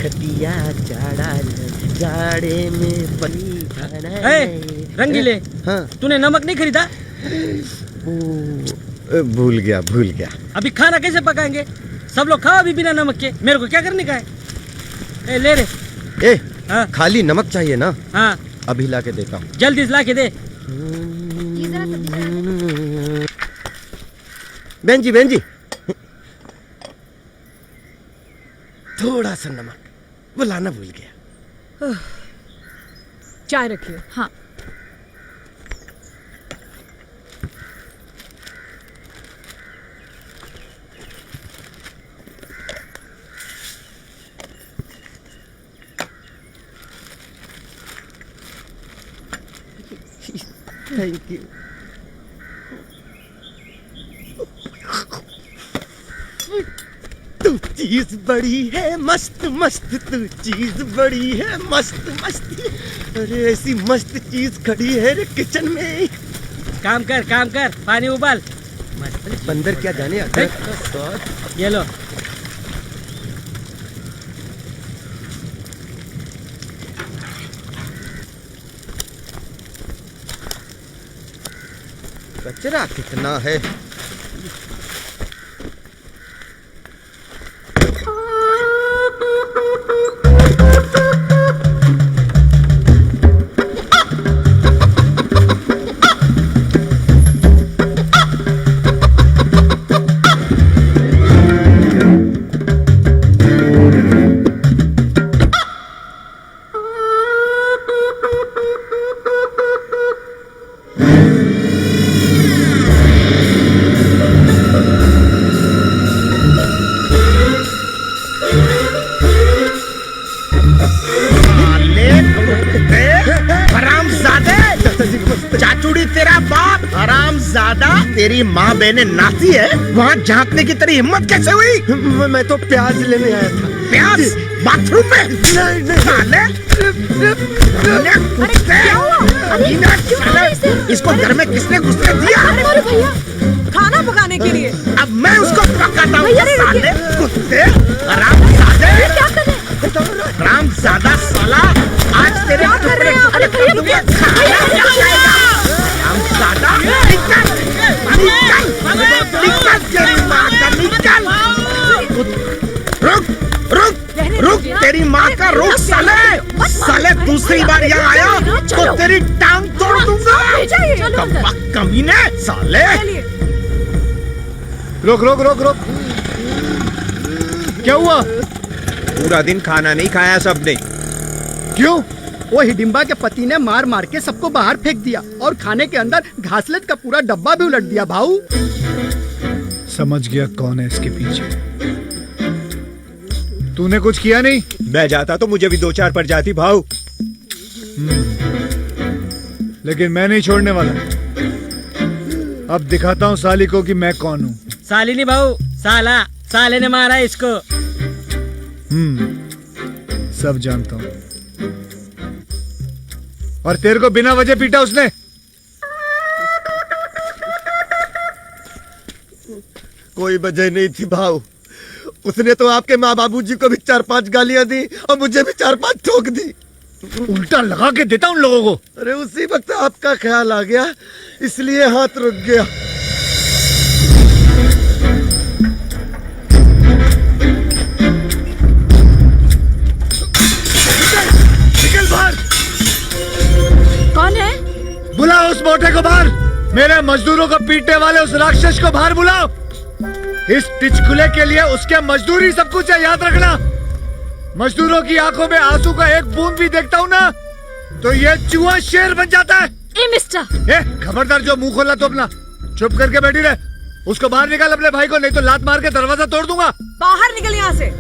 खटिया चाड़ा जाड़े में पली खाना रंगीले। हाँ तूने नमक नहीं खरीदा? भूल गया। अभी खाना कैसे पकाएंगे? सब लोग खाओ अभी बिना नमक के। मेरे को क्या करने का है? ले रे। हाँ? खाली नमक चाहिए ना? हाँ अभी ला के देता हूँ। जल्दी ला के दे। बहन जी थोड़ा सा नमक बुलाना भूल गया। चाय रखिए। हाँ। Thank you. तू चीज बड़ी है मस्त तू चीज बड़ी है मस्त। अरे ऐसी मस्त चीज खड़ी है रे किचन में। काम कर पानी उबाल। बंदर क्या जाने अदरक का स्वाद। ये लो। कचरा कितना है। चाचूड़ी तेरा बाप हरामजादा। तेरी माँ बहने नाती है, वहाँ झांकने की तेरी हिम्मत कैसे हुई? मैं तो प्याज लेने आया था। प्याज बाथरूम में? नहीं। साले इसको घर में किसने घुसने दिया? अरे भैया, खाना पकाने के लिए। अब मैं उसको पकाता हूँ। साले कुत्ते हरामजादे। हरामजादा साला, आज तेरे टुकड़े रुक तेरी माँ का रुक। साले दूसरी बार यहाँ आया तो तेरी टांग तोड़ दूंगा। कमीने साले। रोक। क्या हुआ? पूरा दिन खाना नहीं खाया सबने। क्यों? वो हिडिंबा के पति ने मार के सबको बाहर फेंक दिया और खाने के अंदर घासलेट का पूरा डब्बा भी उलट दिया। भाऊ समझ गया कौन है इसके पीछे। तूने कुछ किया नहीं? मैं जाता तो मुझे भी 2-4 पड़ जाती भाऊ। लेकिन मैं नहीं छोड़ने वाला। अब दिखाता हूँ साली को कि मैं कौन हूँ। साली नहीं भाऊ, साले ने मारा इसको। सब जानता हूँ। और तेरे को बिना वजह पीटा उसने? कोई वजह नहीं थी भाऊ। उसने तो आपके माँ बाबूजी को भी 4-5 गालियां दी और मुझे भी 4-5 ठोक दी। उल्टा लगा के देता उन लोगों को। अरे उसी वक्त आपका ख्याल आ गया, इसलिए हाथ रुक गया। निकल बाहर। कौन है? बुलाओ उस मोटे को बाहर। मेरे मजदूरों को पीटने वाले उस राक्षस को बाहर बुलाओ। इस टिचकुले के लिए उसके मजदूरी सब कुछ है, याद रखना। मजदूरों की आंखों में आंसू का एक बूंद भी देखता हूँ ना तो ये चूहा शेर बन जाता है। ए मिस्टर, खबरदार, जो मुंह खोला तो अपना चुप करके बैठी रहे। उसको बाहर निकाल अपने भाई को, नहीं तो लात मार के दरवाजा तोड़ दूंगा। बाहर निकल यहाँ से।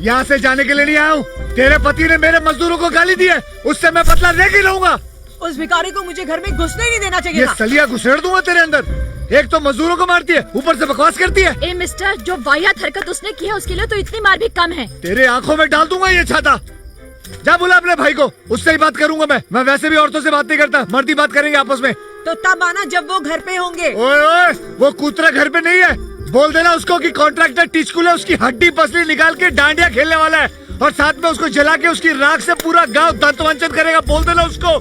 यहाँ से जाने के लिए नहीं आया हूँ। तेरे पति ने मेरे मजदूरों को गाली दी है, उससे मैं बदला लेके रहूंगा। उस भिखारी को मुझे घर में घुसने नहीं देना चाहिए। ये सलिया घुसेड़ दूंगा तेरे अंदर। एक तो मजदूरों को मारती है, ऊपर से बकवास करती है। ए मिस्टर, जो वाहियात हरकत उसने की है उसके लिए तो इतनी मार भी कम है। तेरे आंखों में डाल दूंगा ये छाता। जा बुला अपने भाई को, उससे ही बात करूंगा मैं वैसे भी औरतों से बात नहीं करता, मर्द ही बात करेंगे आपस में। तो तब आना जब वो घर पे होंगे। ओए, वो कूतरा घर पे नहीं है। बोल देना उसको कि कॉन्ट्रैक्टर टिचकुले उसकी हड्डी पसली निकाल के डांडिया खेलने वाला है और साथ में उसको जला के उसकी राख से पूरा गांव दंतवंचन करेगा, बोल देना उसको।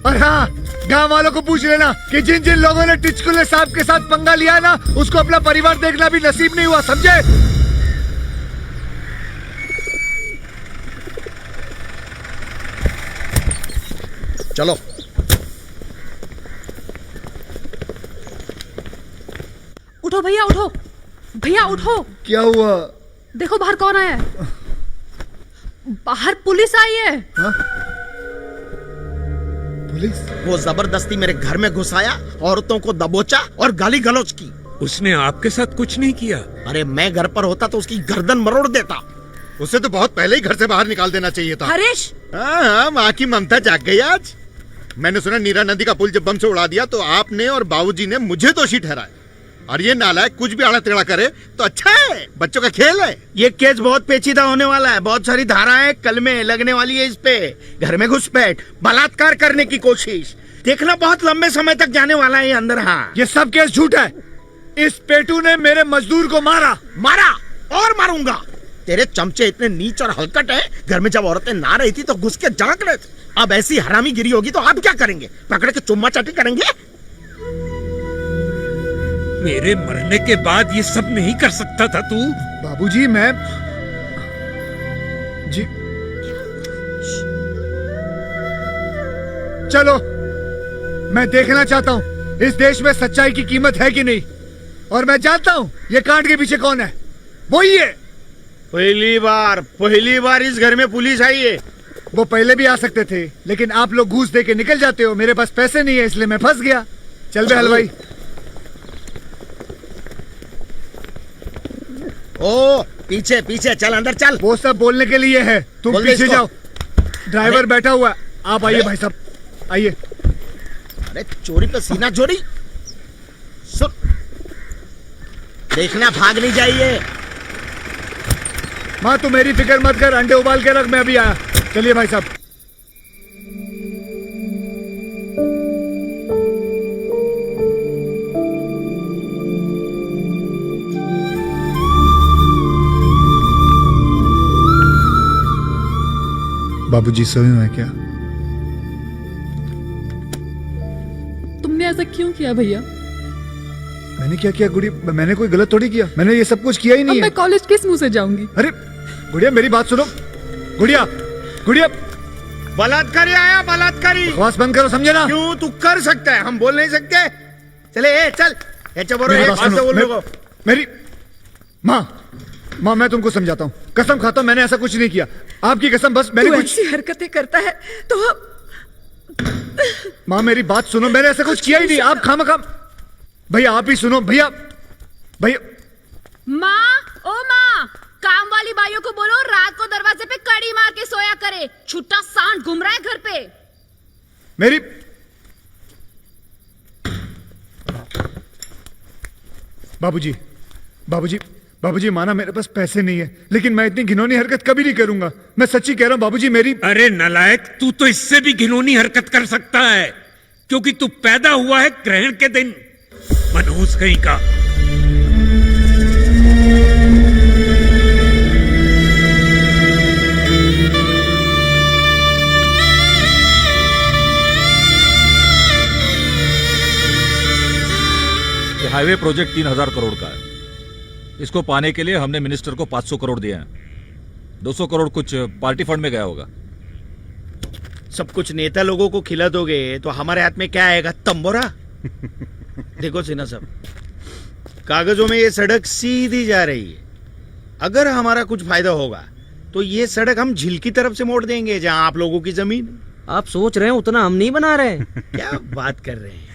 और हाँ, गांव वालों को पूछ लेना कि जिन जिन लोगों ने टिचकुले साहब के साथ पंगा लिया ना, उसको अपना परिवार देखना भी नसीब नहीं हुआ, समझे? चलो। उठो भैया, उठो भैया, उठो। क्या हुआ? देखो बाहर कौन आया है। बाहर पुलिस आई है। हाँ? पुलिस? वो जबरदस्ती मेरे घर में घुस आया, औरतों को दबोचा और गाली गलौज की। उसने आपके साथ कुछ नहीं किया? अरे मैं घर पर होता तो उसकी गर्दन मरोड़ देता। उसे तो बहुत पहले ही घर से बाहर निकाल देना चाहिए था। हरीश, हाँ, माँ की ममता जाग गई आज। मैंने सुना नीरा नदी का पुल जब बम से उड़ा दिया तो आपने और बाबूजी ने मुझे दोषी ठहराया। और ये नालायक कुछ भी आड़ा टेढ़ा करे तो अच्छा है, बच्चों का खेल है। ये केस बहुत पेचीदा होने वाला है, बहुत सारी धाराएं कलमे लगने वाली है इस पे। घर में घुसपैठ, बलात्कार करने की कोशिश, देखना बहुत लंबे समय तक जाने वाला है ये अंदर। हाँ, ये सब केस झूठ है। इस पेटू ने मेरे मजदूर को मारा और मारूंगा। तेरे चमचे इतने नीच और हलकट है, घर में जब औरतें ना रही थी तो घुस के झांक रहे थे। अब ऐसी हरामी गिरी होगी तो आप क्या करेंगे? पकड़ के चुम्मा चाटी करेंगे? मेरे मरने के बाद ये सब नहीं कर सकता था तू? बाबूजी, मैं जी चलो, मैं देखना चाहता हूं इस देश में सच्चाई की कीमत है कि नहीं। और मैं जानता हूं ये कांड के पीछे कौन है। वही है। पहली बार इस घर में पुलिस आई है। वो पहले भी आ सकते थे, लेकिन आप लोग घूस दे के निकल जाते हो। मेरे पास पैसे नहीं है, इसलिए मैं फंस गया। चल बे हलवाई। ओ पीछे पीछे चल, अंदर चल। वो सब बोलने के लिए है, तुम बोल दे पीछे इसको। जाओ। ड्राइवर बैठा हुआ है, आप आइए भाई साहब, आइए। अरे चोरी पे सीना चोरी। सुन, देखना भाग नहीं जाइए। माँ तू मेरी फिक्र मत कर, अंडे उबाल के रख, मैं अभी आया। चलिए भाई साहब। बाबूजी सोए हुए हैं क्या? तुमने ऐसा क्यों किया भैया? मैंने क्या किया गुड़िया? मैंने कोई गलत थोड़ी किया, मैंने ये सब कुछ किया ही नहीं है। मैं कॉलेज किस मुंह से जाऊंगी? अरे गुड़िया मेरी बात सुनो। गुड़िया गुड़िया, बलात्कारी आया, बलात्कारी। बकवास बंद करो, समझे ना? क्यों? तू कर सकता है, हम बोल नहीं सकते? चले चल, मेरी बात सुनो, मेरी माँ मैं तुमको समझाता हूँ, कसम खाता हूँ मैंने ऐसा कुछ नहीं किया। आपकी कसम, बस मैंने कुछ ऐसी हरकतें करता है तो माँ मेरी बात सुनो, मैंने ऐसा कुछ किया ही नहीं। आप खामखा भैया, आप ही सुनो भैया। भैया माँ, ओ माँ, काम वाली बाइयों को बोलो रात को दरवाजे पे कड़ी मार के सोया करे। छुट्टा सांड घूम रहा है घर पे। मेरी बाबूजी बाबूजी बाबूजी, माना मेरे पास पैसे नहीं है, लेकिन मैं इतनी घिनौनी हरकत कभी नहीं करूंगा। मैं सच्ची कह रहा हूं बाबूजी, मेरी। अरे नालायक, तू तो इससे भी घिनौनी हरकत कर सकता है, क्योंकि तू पैदा हुआ है ग्रहण के दिन। मनहूस कहीं का। ये हाईवे प्रोजेक्ट 3000 करोड़ का है। इसको पाने के लिए हमने मिनिस्टर को 500 करोड़ दिए हैं। 200 करोड़ कुछ पार्टी फंड में गया होगा। सब कुछ नेता लोगों को खिला दोगे तो हमारे हाथ में क्या आएगा? तंबोरा। देखो सिन्हा साहब, कागजों में ये सड़क सीधी जा रही है। अगर हमारा कुछ फायदा होगा तो ये सड़क हम झील की तरफ से मोड़ देंगे, जहां आप लोगों की जमीन। आप सोच रहे हैं उतना हम नहीं बना रहे। क्या बात कर रहे हैं?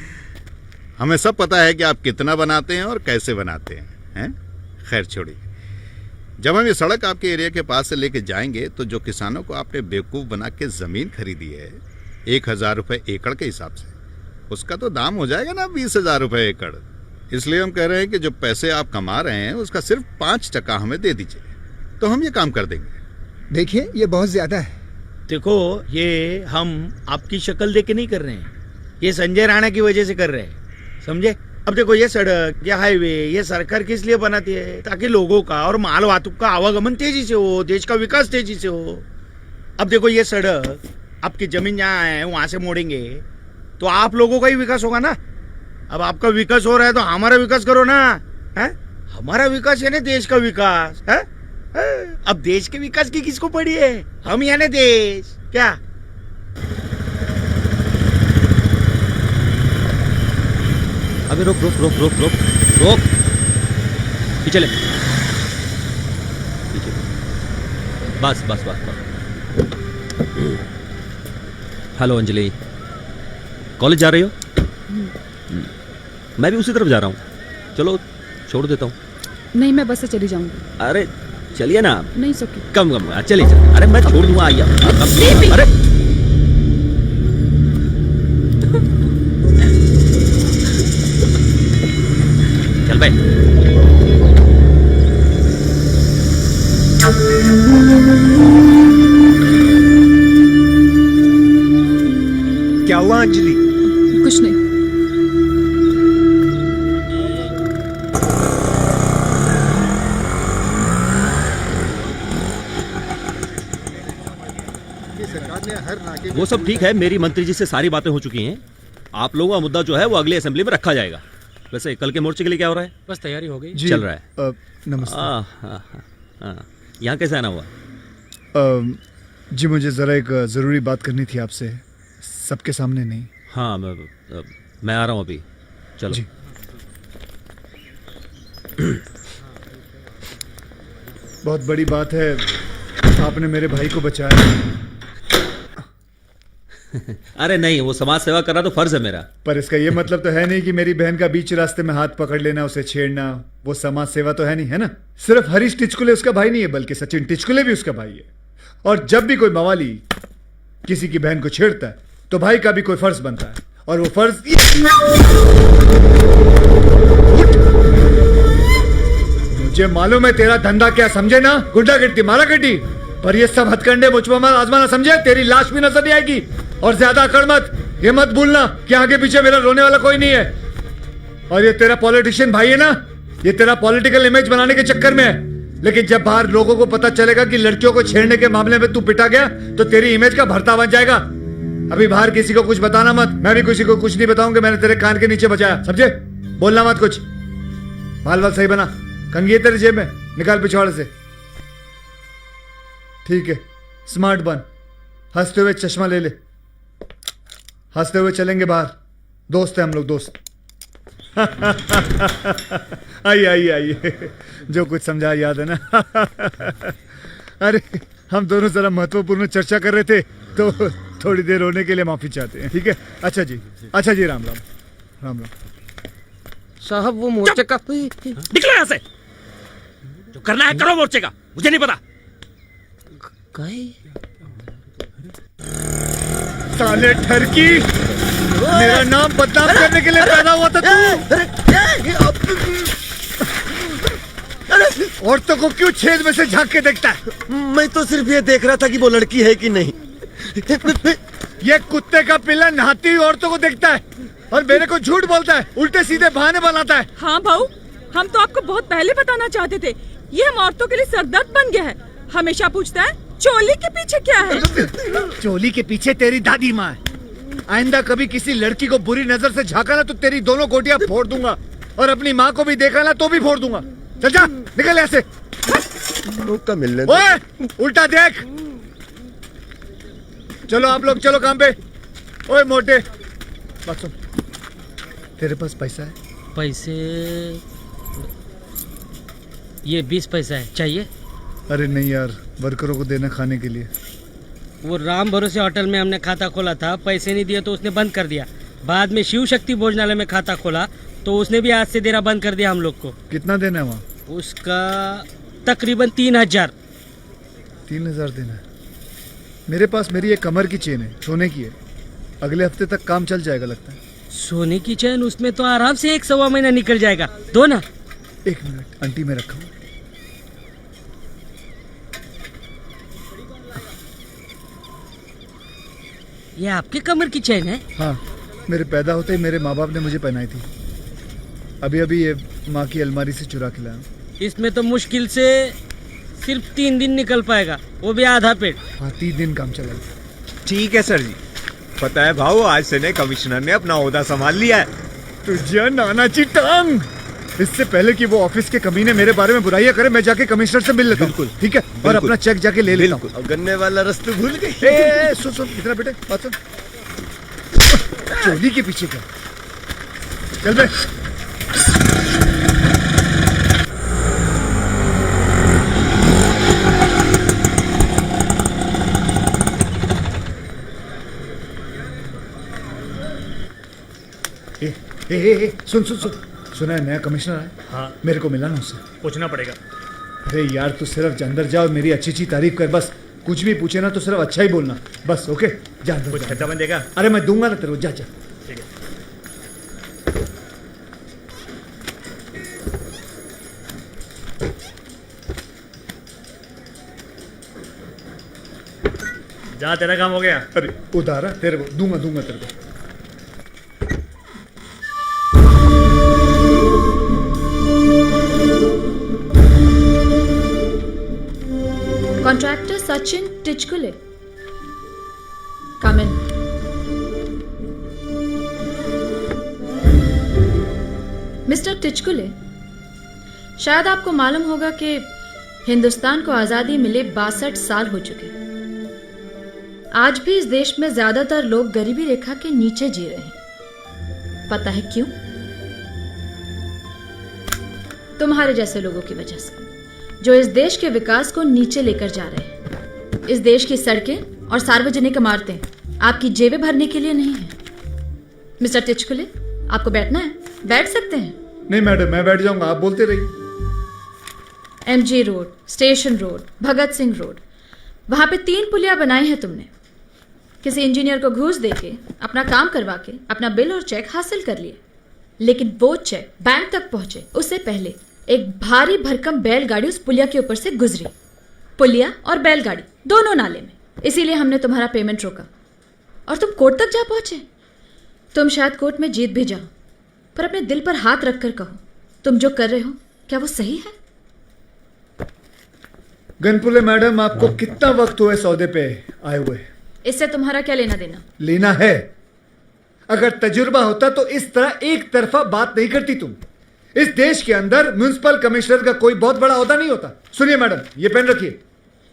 हमें सब पता है कि आप कितना बनाते हैं और कैसे बनाते हैं? खैर छोड़िए। जब हम ये सड़क आपके एरिया के पास से लेके जाएंगे तो जो किसानों को आपने बेवकूफ़ बना के ज़मीन खरीदी है 1000 रुपये एकड़ के हिसाब से, उसका तो दाम हो जाएगा ना 20,000 रुपये एकड़। इसलिए हम कह रहे हैं कि जो पैसे आप कमा रहे हैं उसका सिर्फ 5% हमें दे दीजिए, तो हम ये काम कर देंगे। देखिए ये बहुत ज्यादा है। देखो, ये हम आपकी शक्ल देख के नहीं कर रहे हैं, ये संजय राणा की वजह से कर रहे हैं, समझे? अब देखो ये सड़क, ये हाईवे, ये सरकार किस लिए बनाती है? ताकि लोगों का और माल वाहतूक का आवागमन तेजी से हो, देश का विकास तेजी से हो। अब देखो ये सड़क, आपकी जमीन जहाँ है वहां से मोड़ेंगे तो आप लोगों का ही विकास होगा ना। अब आपका विकास हो रहा है तो हमारा विकास करो ना, है? हमारा विकास यानी देश का विकास है? अब देश के विकास की किसको पड़ी है? हम यानी देश। क्या अबे रोक रोक रोक रोक रोक रोक, पीछे ले, पीछे, बस बस बस बस। हेलो अंजलि, कॉलेज जा रही हो? मैं भी उसी तरफ जा रहा हूँ, चलो छोड़ देता हूँ। नहीं, मैं बस से चली जाऊंगी। अरे चलिए ना। नहीं सकी। कम चलिए चलिए। अरे मैं छोड़ दूंगा, आइए। अरे चल भाई। क्या हुआ अंजलि? कुछ नहीं। वो सब ठीक है, मेरी मंत्री जी से सारी बातें हो चुकी हैं। आप लोगों का मुद्दा जो है वो अगली असेंबली में रखा जाएगा। वैसे कल के मोर्चे के लिए क्या हो रहा है? बस तैयारी हो गई, चल रहा है। नमस्ते। यहाँ कैसे आना हुआ? जी मुझे जरा एक जरूरी बात करनी थी आपसे, सबके सामने नहीं। हाँ मैं आ रहा हूँ अभी, चलो जी। बहुत बड़ी बात है, आपने मेरे भाई को बचाया। अरे नहीं, वो समाज सेवा करना तो फर्ज है मेरा। पर इसका ये मतलब तो है नहीं कि मेरी बहन का बीच रास्ते में हाथ पकड़ लेना, उसे छेड़ना, वो समाज सेवा तो है नहीं, है ना? सिर्फ हरीश टिचकुले उसका भाई नहीं है, बल्कि सचिन टिचकुले भी उसका भाई है। और जब भी कोई मवाली किसी की बहन को छेड़ता है तो भाई का भी कोई फर्ज बनता है, और वो फर्ज मुझे मालूम है तेरा धंधा क्या, समझे ना? गुंडागर्दी, मारागर्दी, पर ये सब हथकंडे मुझ पर आजमाना, समझे? तेरी लाश भी नजर नहीं आएगी। और ज्यादा अकड़ मत, ये मत भूलना कि आगे पीछे मेरा रोने वाला कोई नहीं है। और ये तेरा पॉलिटिशियन भाई है ना, ये तेरा पॉलिटिकल इमेज बनाने के चक्कर में है। लेकिन जब बाहर लोगों को पता चलेगा कि लड़कियों को छेड़ने के मामले में तू पिटा गया तो तेरी इमेज का भरता बन जाएगा। अभी बाहर किसी को कुछ बताना मत, मैं भी किसी को कुछ नहीं बताऊंगा। मैंने तेरे कान के नीचे बचाया, समझे? बोलना मत कुछ। बाल बाल सही बना, कंघी है तेरी जेब में, निकाल पिछवाड़े से। ठीक है, स्मार्ट बन, हंसते हुए चश्मा ले ले, हंसते हुए चलेंगे बाहर, दोस्त है हम लोग, दोस्त। आइए आइए आइए, जो कुछ समझा याद है ना? अरे हम दोनों जरा महत्वपूर्ण चर्चा कर रहे थे तो थोड़ी देर होने के लिए माफी चाहते हैं, ठीक है? अच्छा जी, अच्छा जी, राम राम, राम राम। साहब वो मोर्चे का निकलो यहाँ से, जो करना है करो मोर्चे का, मुझे नहीं पता। साले ठरकी, मेरा नाम बदनाम करने के लिए पैदा हुआ था तू। औरतों को क्यों छेद में से झांक के देखता है? मैं तो सिर्फ ये देख रहा था कि वो लड़की है कि नहीं। ये कुत्ते का पिल्ला नहाती हुई औरतों को देखता है और मेरे को झूठ बोलता है, उल्टे सीधे बहाने बनाता है। हाँ भाऊ, हम तो आपको बहुत पहले बताना चाहते थे, ये हम औरतों के लिए सरदर्द बन गया है। हमेशा पूछता है चोली के पीछे क्या है? चोली के पीछे तेरी दादी माँ है। आइंदा कभी किसी लड़की को बुरी नजर से झांका ना तो तेरी दोनों गोटियां फोड़ दूंगा, और अपनी माँ को भी देखा ना तो भी फोड़ दूंगा। चल जा, निकल ऐसे। मौका मिलने ओए, उल्टा देख। चलो आप लोग, चलो काम पे। ओए मोटे, बात सुन, तेरे पास पैसा है? पैसे ये 20 पैसा है, चाहिए? अरे नहीं यार, वर्करों को देना खाने के लिए। वो राम भरोसे होटल में हमने खाता खोला था, पैसे नहीं दिए तो उसने बंद कर दिया। बाद में शिव शक्ति भोजनालय में खाता खोला तो उसने भी आज से देना बंद कर दिया हम लोग को। कितना देना है वहाँ? उसका तकरीबन 3000। 3000 देना है? मेरे पास मेरी एक कमर की चेन है, सोने की है, अगले हफ्ते तक काम चल जाएगा लगता है। सोने की चैन? उसमें तो आराम से 1-1.25 महीना निकल जाएगा, दो ना। 1 मिनट, आंटी में रखा हूँ। ये आपके कमर की चैन है? हाँ, मेरे पैदा होते ही मेरे माँ बाप ने मुझे पहनाई थी। अभी अभी ये माँ की अलमारी से चुरा के लाया। इसमें तो मुश्किल से सिर्फ 3 दिन निकल पाएगा, वो भी आधा पेट। हाँ 3 दिन काम चलेगा। ठीक है सर जी। पता है भाऊ, आज से नए कमिश्नर ने अपना ओहदा संभाल लिया है। तुझे नानाची टांग। इससे पहले कि वो ऑफिस के कमीने मेरे बारे में बुराइयां करे, मैं जाके कमिश्नर से मिल लेता हूँ। ठीक है, और अपना चेक जाके ले लेता हूँ। गन्ने वाला रास्ता भूल गई। सुन कितना बेटे बात सुन। चोली के पीछे क्या? चल बे। सुन सुना है नया कमिश्नर है? हाँ। मेरे को मिला ना उससे। पूछना पड़ेगा। अरे यार तू सिर्फ अंदर जा और मेरी अच्छी तारीफ कर बस। कुछ भी पूछे ना तो सिर्फ अच्छा ही बोलना बस। ओके जा अंदर। कुछ खर्चा बन देगा? अरे मैं दूंगा ना तेरे को, जा जा। ठीक है। जा, तेरा काम हो गया। अरे उधार है तेरे को, दूंगा तेरे को। Contractor Sachin Tichkule. Come in. Mister Tichkule, शायद आपको मालूम होगा कि हिंदुस्तान को आजादी मिले 62 साल हो चुके। आज भी इस देश में ज्यादातर लोग गरीबी रेखा के नीचे जी रहे हैं। पता है क्यों? तुम्हारे जैसे लोगों की वजह से, जो इस देश के विकास को नीचे लेकर जा रहे हैं। इस देश की सड़कें और सार्वजनिक इमारतें आपकी जेबें भरने के लिए नहीं है। मिस्टर टिचकुले, आपको बैठना है? बैठ सकते हैं। नहीं मैडम, मैं बैठ जाऊंगा, आप बोलते रहिए। MG road, station road, Bhagat Singh road, वहां पे 3 पुलिया बनाई हैं तुमने। किसी इंजीनियर को घूस देके, अपना काम करवा के, अपना बिल और चेक हासिल कर लिए। लेकिन वो चेक बैंक तक पहुंचे उससे पहले एक भारी भरकम बैलगाड़ी उस पुलिया के ऊपर से गुजरी। पुलिया और बैलगाड़ी दोनों नाले में। इसीलिए हमने तुम्हारा पेमेंट रोका और तुम कोर्ट तक जा पहुंचे। तुम शायद कोर्ट में जीत भी जाओ, पर अपने दिल पर हाथ रखकर कहो, तुम जो कर रहे हो क्या वो सही है? गनपुले मैडम, आपको कितना वक्त हुआ सौदे पे आए हुए? इससे तुम्हारा क्या लेना देना? लेना है। अगर तजुर्बा होता तो इस तरह एक तरफा बात नहीं करती तुम। इस देश के अंदर म्युनिसिपल कमिश्नर का कोई बहुत बड़ा ओहदा नहीं होता। सुनिए मैडम, ये पेन रखिए,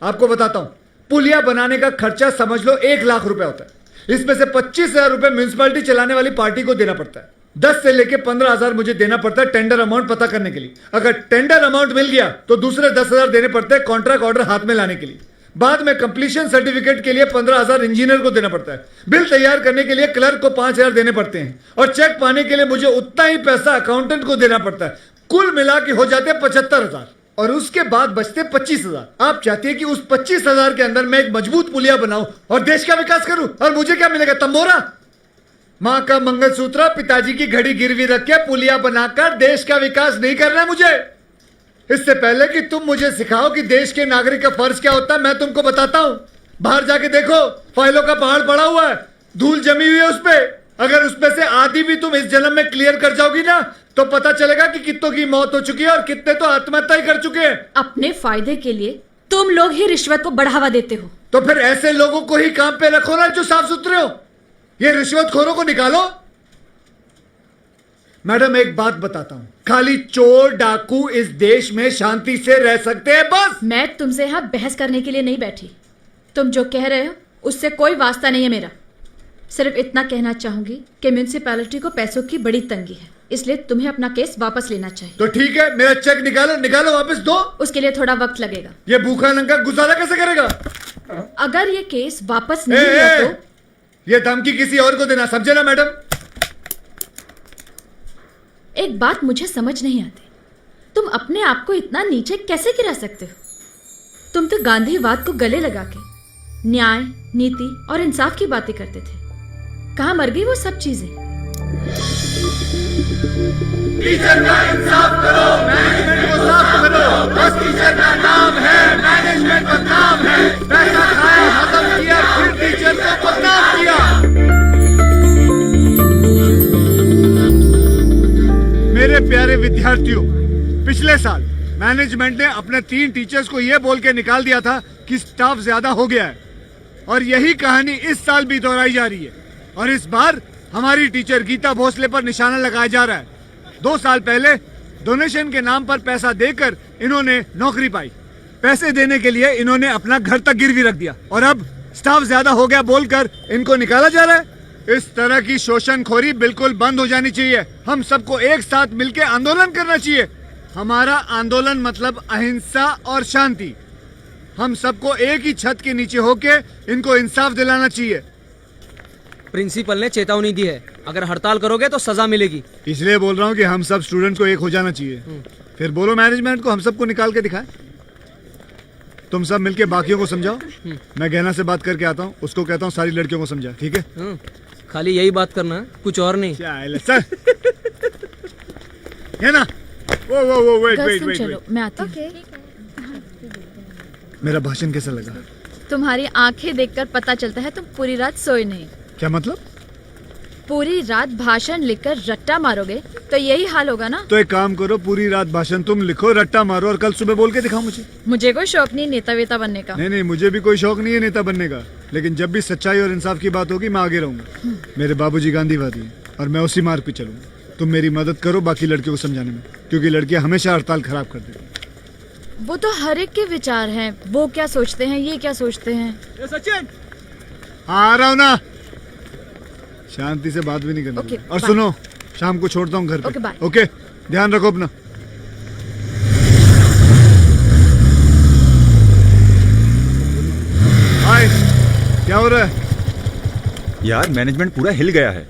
आपको बताता हूं। पुलिया बनाने का खर्चा समझ लो 1 लाख रुपए होता है। इसमें से 25,000 रुपए म्युनिसिपैलिटी चलाने वाली पार्टी को देना पड़ता है। 10 से लेके 15,000 मुझे देना पड़ता है टेंडर अमाउंट पता करने के लिए। अगर टेंडर अमाउंट मिल गया तो दूसरे 10,000 देने पड़ते हैं कॉन्ट्रैक्ट ऑर्डर हाथ में लाने के लिए। बाद में कंप्लीशन सर्टिफिकेट के लिए 15,000 इंजीनियर को देना पड़ता है। बिल तैयार करने के लिए क्लर्क को 5,000 देने पड़ते हैं और चेक पाने के लिए मुझे उतना ही पैसा अकाउंटेंट को देना पड़ता है। कुल मिला के हो जाते 75,000 और उसके बाद बचते 25,000। आप चाहते हैं कि उस 25,000 के अंदर मैं एक मजबूत पुलिया बनाऊं और देश का विकास करूं, और मुझे क्या मिलेगा? तंबोरा। मां का मंगलसूत्र, पिताजी की घड़ी गिरवी रख के पुलिया बनाकर देश का विकास नहीं करना है मुझे। इससे पहले कि तुम मुझे सिखाओ कि देश के नागरिक का फर्ज क्या होता है, मैं तुमको बताता हूं। बाहर जाके देखो, फाइलों का पहाड़ पड़ा हुआ है, धूल जमी हुई है उस पे। अगर उसमें से आधी भी तुम इस जन्म में क्लियर कर जाओगी ना, तो पता चलेगा कि कितनों की मौत हो चुकी है और कितने तो आत्महत्या ही कर चुके हैं। अपने फायदे के लिए तुम लोग ही रिश्वत को बढ़ावा देते हो। तो फिर ऐसे लोगों को ही काम पे रखो ना जो साफ सुथरे हो। ये रिश्वतखोरों को निकालो। मैडम एक बात बताता हूं, खाली चोर डाकू इस देश में शांति से रह सकते हैं बस। मैं तुमसे यहां बहस करने के लिए नहीं बैठी। तुम जो कह रहे हो उससे कोई वास्ता नहीं है मेरा। सिर्फ इतना कहना चाहूंगी कि म्युनिसिपैलिटी को पैसों की बड़ी तंगी है, इसलिए तुम्हें अपना केस वापस लेना चाहिए। तो ठीक है, मेरा चेक निकालो वापस दो। उसके लिए थोड़ा वक्त लगेगा। ये भूखा नंगा गुजारा कैसे करेगा? अगर ये केस वापस नहीं लिया तो ये धमकी किसी और को देना, समझे ना मैडम? एक बात मुझे समझ नहीं आती, तुम अपने आप को इतना नीचे कैसे गिरा सकते हो? तुम तो गांधीवाद को गले लगा के न्याय, नीति और इंसाफ की बातें करते थे। कहां मर गई वो सब चीजें? टीचर का इंसाफ करो, मैनेजमेंट को साफ करो। बस टीचर का नाम है, मैनेजमेंट बदनाम है। पैसा खाया, खत्म किया, फिर टीचर को बदनाम किया। मेरे प्यारे विद्यार्थियों, पिछले साल मैनेजमेंट ने अपने 3 टीचर्स को यह बोल के निकाल दिया था कि स्टाफ ज्यादा हो गया है, और यही कहानी इस साल भी दोहराई जा रही है। और इस बार हमारी टीचर गीता भोसले पर निशाना लगाया जा रहा है। 2 साल पहले डोनेशन के नाम पर पैसा देकर इन्होंने नौकरी पाई। पैसे देने के लिए इन्होंने अपना घर तक गिरवी रख दिया, और अब स्टाफ ज्यादा हो गया बोलकर इनको निकाला जा रहा है। इस तरह की शोषणखोरी बिल्कुल बंद हो जानी चाहिए। हम सबको एक साथ मिलकर आंदोलन करना चाहिए। हमारा आंदोलन मतलब अहिंसा और शांति। हम सबको एक ही छत के नीचे होके इनको इंसाफ दिलाना चाहिए। प्रिंसिपल ने चेतावनी दी है, अगर हड़ताल करोगे तो सजा मिलेगी। इसलिए बोल रहा हूँ कि हम सब स्टूडेंट्स को एक हो जाना चाहिए। फिर बोलो मैनेजमेंट को हम सबको निकाल के दिखाए। तुम सब मिलके बाकियों को समझाओ। मैं गहना से बात करके आता हूँ, उसको कहता हूँ सारी लड़कियों को समझा, ठीक है? खाली यही बात करना है, कुछ और नहीं। सर गहना, वो वेट, चलो मैं आती हूँ। मेरा भाषण कैसा लगा? तुम्हारी आंखें देखकर पता चलता है तुम पूरी रात सोए नहीं। क्या मतलब? पूरी रात भाषण लिखकर रट्टा मारोगे तो यही हाल होगा ना। तो एक काम करो, पूरी रात भाषण तुम लिखो, रट्टा मारो, और कल सुबह बोल के दिखाओ मुझे। मुझे कोई शौक नहीं नेता वेता बनने का। नहीं, मुझे भी कोई शौक नहीं है नेता बनने का, लेकिन जब भी सच्चाई और इंसाफ की बात होगी मैं आगे रहूंगा। मेरे बाबूजी गांधीवादी हैं और मैं उसी मार्ग पे चलूंगा। तुम मेरी मदद करो बाकी लड़कियों को समझाने में, क्योंकि लड़कियां हमेशा हड़ताल खराब कर देती। वो तो हर एक के विचार हैं, वो क्या सोचते हैं, ये क्या सोचते हैं। सचिन आ रहा हूँ ना, शांति से बात भी नहीं करनी। ओके, और बाय। सुनो, शाम को छोड़ता हूँ घर पे। Okay, bye. ओके, ध्यान रखो अपना। हाय, क्या हो रहा है? यार मैनेजमेंट पूरा हिल गया है।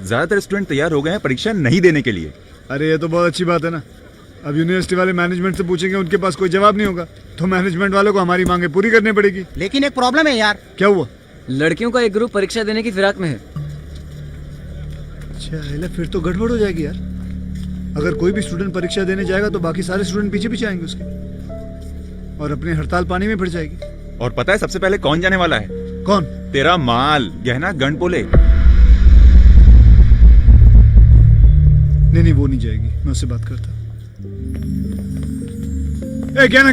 ज्यादातर स्टूडेंट तैयार हो गए हैं परीक्षा नहीं देने के लिए। अरे ये तो बहुत अच्छी बात है ना। अब यूनिवर्सिटी वाले मैनेजमेंट से पूछेंगे, उनके पास कोई जवाब नहीं होगा, तो मैनेजमेंट वालों को हमारी मांगे पूरी करनी पड़ेगी। लेकिन एक प्रॉब्लम है यार। क्या हुआ? लड़कियों का एक ग्रुप परीक्षा देने की फिराक में है। अच्छा, फिर तो गड़बड़ हो जाएगी यार। अगर कोई भी स्टूडेंट परीक्षा देने जाएगा तो बाकी सारे स्टूडेंट पीछे पीछे आएंगे उसके, और अपनी हड़ताल पानी में फिर जाएगी। और पता है सबसे पहले कौन जाने वाला है? कौन? तेरा माल, गहना गणपोले। नहीं, वो नहीं जाएगी, मैं उससे बात करता। कहना,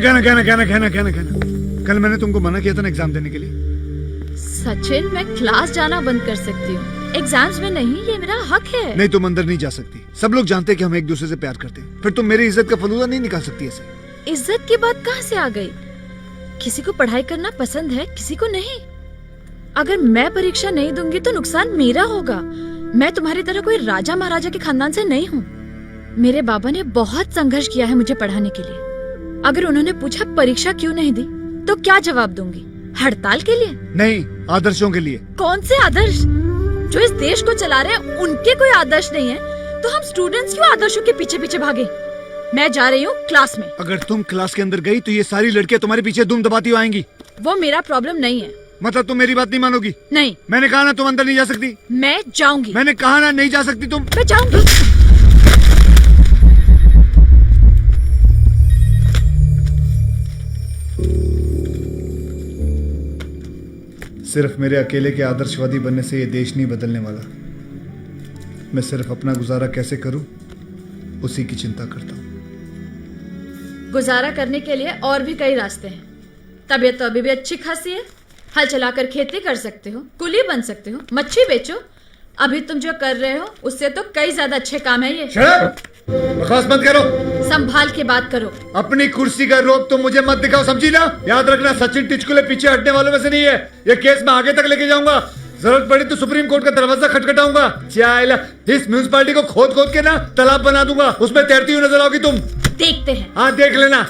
कल मैंने तुमको मना किया था ना एग्जाम देने के लिए। सचिन, मैं क्लास जाना बंद कर सकती हूँ, एग्जाम्स में नहीं, ये मेरा हक है। नहीं, तुम अंदर नहीं जा सकती। सब लोग जानते हैं कि हम एक दूसरे से प्यार करते हैं, फिर तुम मेरी इज्जत का फलूदा नहीं निकाल सकती ऐसे। इज्जत की बात कहाँ से आ गई? किसी को पढ़ाई करना पसंद है, किसी को नहीं। अगर मैं परीक्षा नहीं दूंगी तो नुकसान मेरा होगा। मैं तुम्हारी तरह कोई राजा महाराजा के खानदान से नहीं हूँ। मेरे बाबा ने बहुत संघर्ष किया है मुझे पढ़ाने के लिए। अगर उन्होंने पूछा परीक्षा क्यों नहीं दी तो क्या जवाब दूंगी? हड़ताल के लिए? नहीं, आदर्शों के लिए। कौन से आदर्श? जो इस देश को चला रहे हैं उनके कोई आदर्श नहीं है, तो हम स्टूडेंट्स क्यों आदर्शों के पीछे पीछे भागे? मैं जा रही हूँ क्लास में। अगर तुम क्लास के अंदर गई तो ये सारी लड़कियां तुम्हारे पीछे दुम दबाती हुई आएंगी। वो मेरा प्रॉब्लम नहीं है। मतलब तुम मेरी बात नहीं मानोगी? नहीं। मैंने कहा ना तुम अंदर नहीं जा सकती। मैं जाऊंगी। मैंने कहा ना नहीं जा सकती तुम। मैं जाऊंगी। सिर्फ मेरे अकेले के आदर्शवादी बनने से ये देश नहीं बदलने वाला। मैं सिर्फ अपना गुजारा कैसे करूं उसी की चिंता करता हूं। गुजारा करने के लिए और भी कई रास्ते हैं। तबीयत तो अभी भी अच्छी खासी है, हल चलाकर खेती कर सकते हो, कुली बन सकते हो, मच्छी बेचो। अभी तुम जो कर रहे हो उससे तो कई ज्यादा अच्छे काम है ये। बकवास मत करो, संभाल के बात करो। अपनी कुर्सी का रोक तुम मुझे मत दिखाओ, समझी ना? याद रखना, सचिन टिचकुले पीछे हटने वालों में से नहीं है। ये केस मैं आगे तक लेके जाऊंगा, जरूरत पड़ी तो सुप्रीम कोर्ट का दरवाजा खटखटाऊंगा। चाइला, इस म्यूनिसिपालिटी को खोद खोद के ना तालाब बना दूंगा, उसमें तैरती हुई नजर आओगी तुम। देखते हैं। हाँ, देख लेना।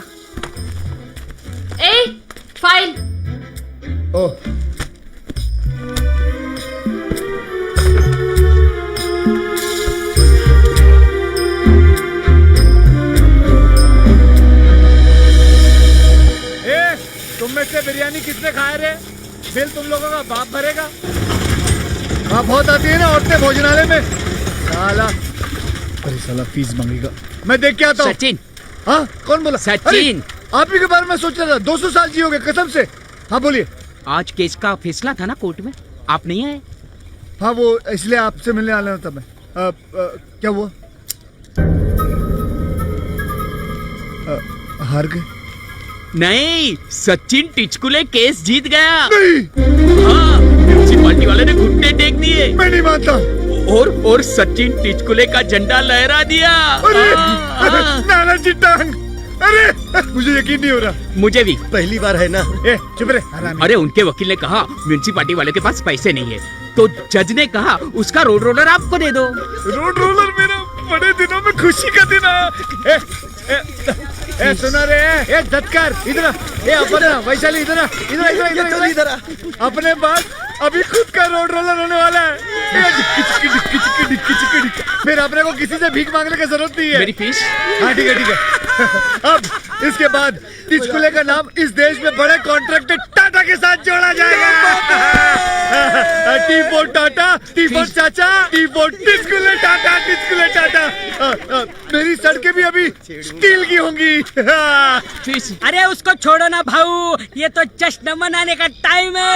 ए, फाइल। ओह, तुम में से बिरयानी किसने खाया रे? बिल तुम लोगों का बाप भरेगा। हाँ, बहुत आती है ना औरतें भोजनालय में। साला, अरे साला फीस मांगेगा। मैं देख के आता हूँ। सचिन। हाँ, कौन बोला? सचिन। आप ही के बारे में सोच रहा था। 200 साल जियोगे कसम से। हाँ बोलिए। आज केस का फैसला था ना कोर्ट में, आप नहीं आए? हाँ, वो इसलिए आपसे मिलने आना था मैं। क्या हुआ? हार गए? नहीं, सचिन टिचकुले केस जीत गया। नहीं। हाँ, म्युनिसिपालिटी वाले ने घुटने टेक दिए। मैं नहीं मानता। और सचिन टिचकुले का झंडा लहरा दिया। अरे नाना जी टांग। अरे मुझे यकीन नहीं हो रहा। मुझे भी पहली बार है ना। ए चुप रहे। अरे उनके वकील ने कहा म्युनिसिपालिटी वाले के पास पैसे नहीं है, तो जज ने कहा उसका रोड रोलर आपको दे दो। रोड रोलर मेरा बड़े दिनों में खुशी का दिन आया। सुना रे ए धतकार इधर। ए अपना वैशाली इधर इधर अपने पास अभी खुद का रोड रोलर होने वाला है। फिर अपने को किसी से भीख मांगने की जरूरत नहीं है। मेरी फीस? हाँ ठीक है। अब इसके बाद टिचकुले का नाम इस देश में बड़े कॉन्ट्रैक्टर टाटा के साथ जोड़ा जाएगा। T for Tata, T for चाचा, टी फॉर टिचकुले टाटा, टिचकुले टाटा। मेरी सड़कें भी अभी स्टील की होंगी। अरे उसको छोड़ो ना भाऊ, ये तो जश्न मनाने का टाइम है।